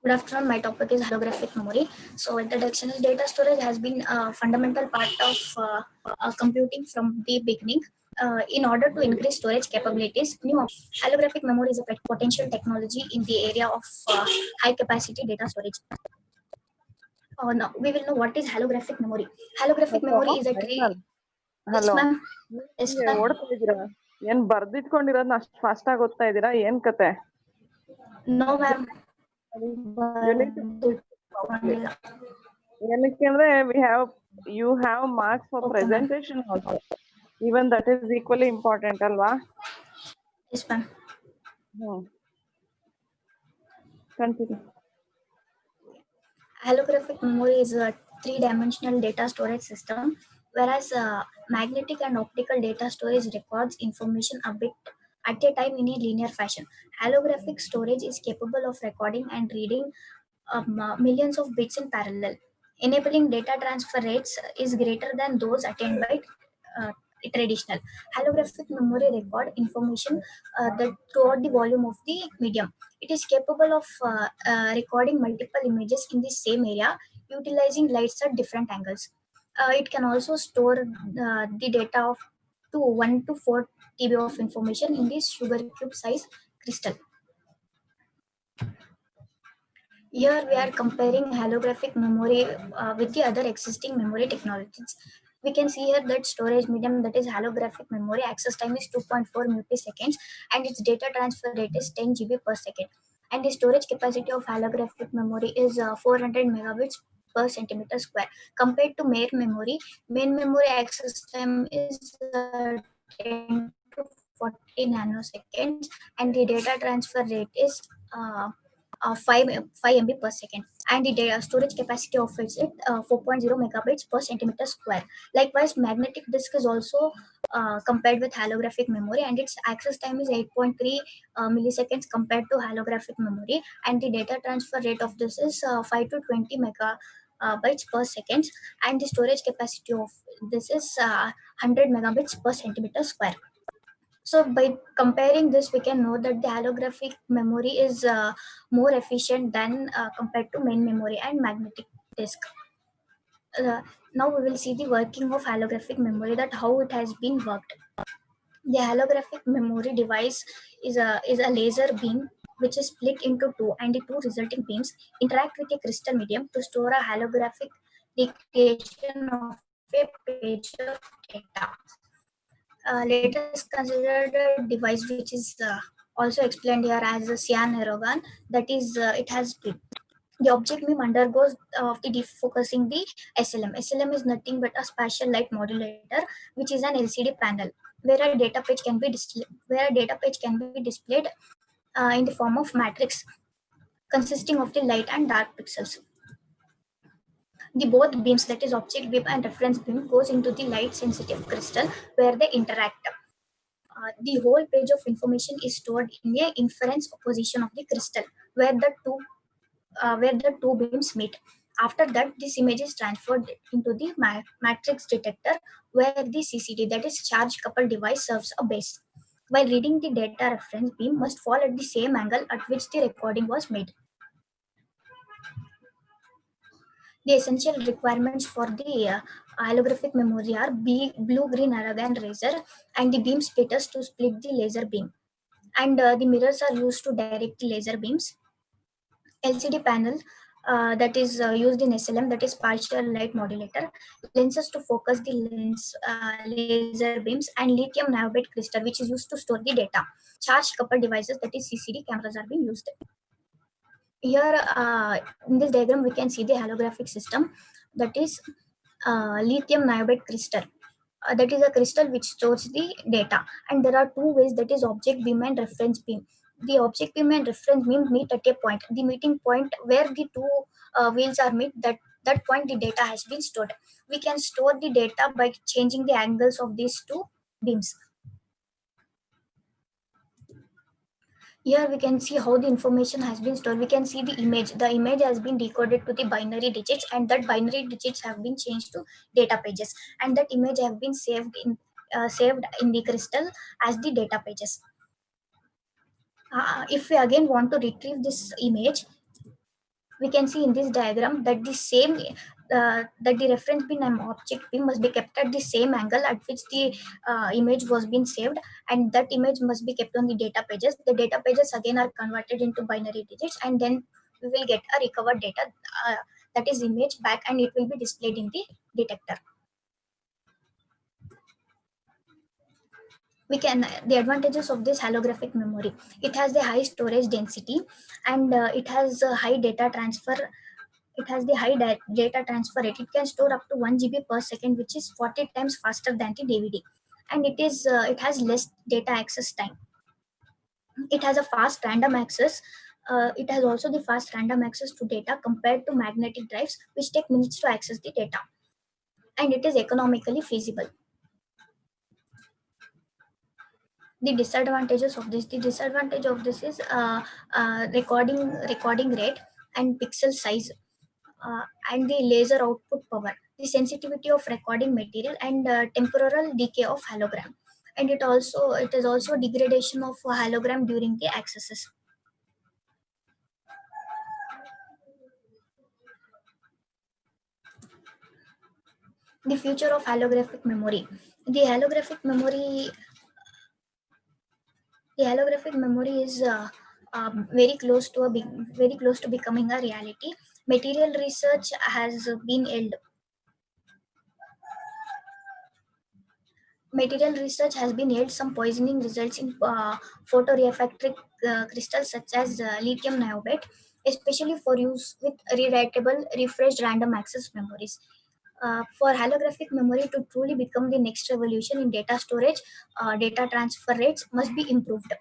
Good afternoon. My topic is holographic memory. So, introduction is data storage has been a fundamental part of computing from the beginning. In order to increase storage capabilities, new holographic memory is a potential technology in the area of high capacity data storage. Now, we will know what is holographic memory. Holographic hello memory is a final. tree. Yes, hello, ma'am. Yes, ma'am. ಓಡ್ತಾ ಇದ್ದೀರಾ? ಏನ್ ಬರ್ದಿಟ್ಕೊಂಡಿರೋದ್ನ ಅಷ್ಟು fast ಆಗಿ ಓದ್ತಾ ಇದ್ದೀರಾ? ಏನ್ ಕತೆ? No, ma'am. You need to slowly. ಏನಕ್ಕೆ ಅಂದ್ರೆ you have marks for Okay, ma'am. presentation also. Even that is equally important ಅಲ್ವಾ? Yes, ma'am. Continue. Holographic memory is a three-dimensional data storage system, whereas magnetic and optical data storage records information a bit at a time in a linear fashion. Holographic storage is capable of recording and reading millions of bits in parallel. Enabling data transfer rates is greater than those attained by uh, traditional. Holographic memory record information that throughout the volume of the medium. It is capable of recording multiple images in the same area, utilizing lights at different angles. It can also store the data of to 1 to 4 TB of information in this sugar cube size crystal. Here we are comparing holographic memory with the other existing memory technologies. We can see here that storage medium, that is holographic memory, access time is 2.4 milliseconds and its data transfer rate is 10 GB per second. And the storage capacity of holographic memory is 400 megabits per centimeter square. Compared to main memory access time is 10 to 40 nanoseconds and the data transfer rate is 5 MB per second, and the data storage capacity of it is 4.0 megabits per centimeter square. Likewise, magnetic disk is also compared with holographic memory, and its access time is 8.3 milliseconds compared to holographic memory, and the data transfer rate of this is 5 to 20 bytes per second, and the storage capacity of this is 100 megabits per centimeter square. So by comparing this, we can know that the holographic memory is more efficient than compared to main memory and magnetic disk. Uh, Now we will see the working of holographic memory, that how it has been worked. The holographic memory device is a laser beam which is split into two, and the two resulting beams interact with a crystal medium to store a holographic recreation of a page of data. Let us consider the device which is also explained here as a cyan argon, that is it has been the object beam undergoes of the defocusing the SLM. SLM is nothing but a spatial light modulator, which is an LCD panel where a data page can be displayed in the form of matrix consisting of the light and dark pixels. The both beams, that is object beam and reference beam, goes into the light sensitive crystal where they interact. The whole page of information is stored in a inference position of the crystal where the two beams meet. After that, this image is transferred into the matrix detector where the CCD, that is charge coupled device, serves a base. While reading the data, reference beam must fall at the same angle at which the recording was made. The essential requirements for the holographic memory are blue-green argon laser and the beam splitters to split the laser beam. And the mirrors are used to direct the laser beams. LCD panel that is used in SLM, that is partial light modulator, lenses to focus the laser beams, and lithium niobate crystal which is used to store the data. Charge coupled devices, that is CCD cameras, are being used. Here in this diagram we can see the holographic system, that is lithium niobate crystal. That is a crystal which stores the data, and there are two ways, that is object beam and reference beam. The object beam and reference beam meet at a point, the meeting point where the two wheels are meet, that point the data has been stored. We can store the data by changing the angles of these two beams. Here we can see how the information has been stored. We can see the image. The image has been decoded to the binary digits, and that binary digits have been changed to data pages, and that image have been saved in the crystal as the data pages. If we again want to retrieve this image, We can see in this diagram that that the reference pin and object pin must be kept at the same angle at which the image was being saved, and that image must be kept on the data pages. The data pages again are converted into binary digits, and then we will get a recovered data, uh, that is image back, and it will be displayed in the detector. We can The advantages of this holographic memory: it has the high storage density, and it has high data transfer. It has the data transfer rate. It can store up to 1 GB per second, which is 40 times faster than the DVD. And it has less data access time. It has a fast random access. It has also the fast random access to data compared to magnetic drives, which take minutes to access the data. And it is economically feasible. The disadvantage of this is recording rate and pixel size, and the laser output power, the sensitivity of recording material, and temporal decay of hologram. And it is also degradation of hologram during the accesses. The future of holographic memory. The holographic memory the holographic memory is very close to becoming a reality. Material research has been held Material research has been held some poisoning results in photorefractory crystals such as lithium niobate, especially for use with rewritable, refreshed random access memories. For holographic memory to truly become the next revolution in data storage, data transfer rates must be improved.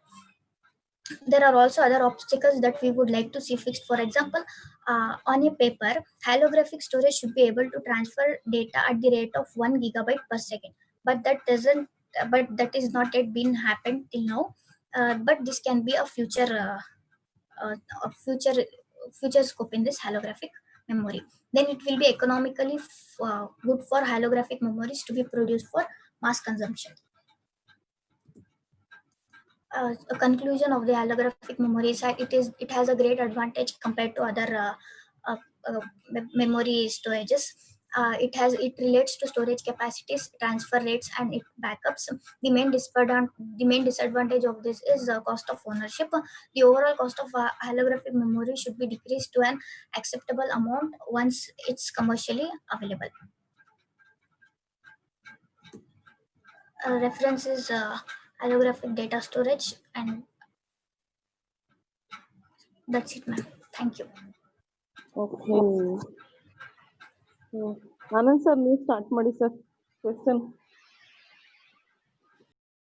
There are also other obstacles that we would like to see fixed. For example, on a paper, holographic storage should be able to transfer data at the rate of 1 gigabyte per second, but that is not yet been happened till now. But this can be a future scope in this holographic memory. Then it will be economically good for holographic memories to be produced for mass consumption. A conclusion of the holographic memory is that it has a great advantage compared to other uh, memory storages. It relates to storage capacities, transfer rates, and it backups. The main disadvantage of this is cost of ownership. The overall cost of holographic memory should be decreased to an acceptable amount once it's commercially available. Reference is holographic data storage, and that's it, ma'am. Thank you. Okay. Anand sir, ನೀವು start ಮಾಡಿ sir question.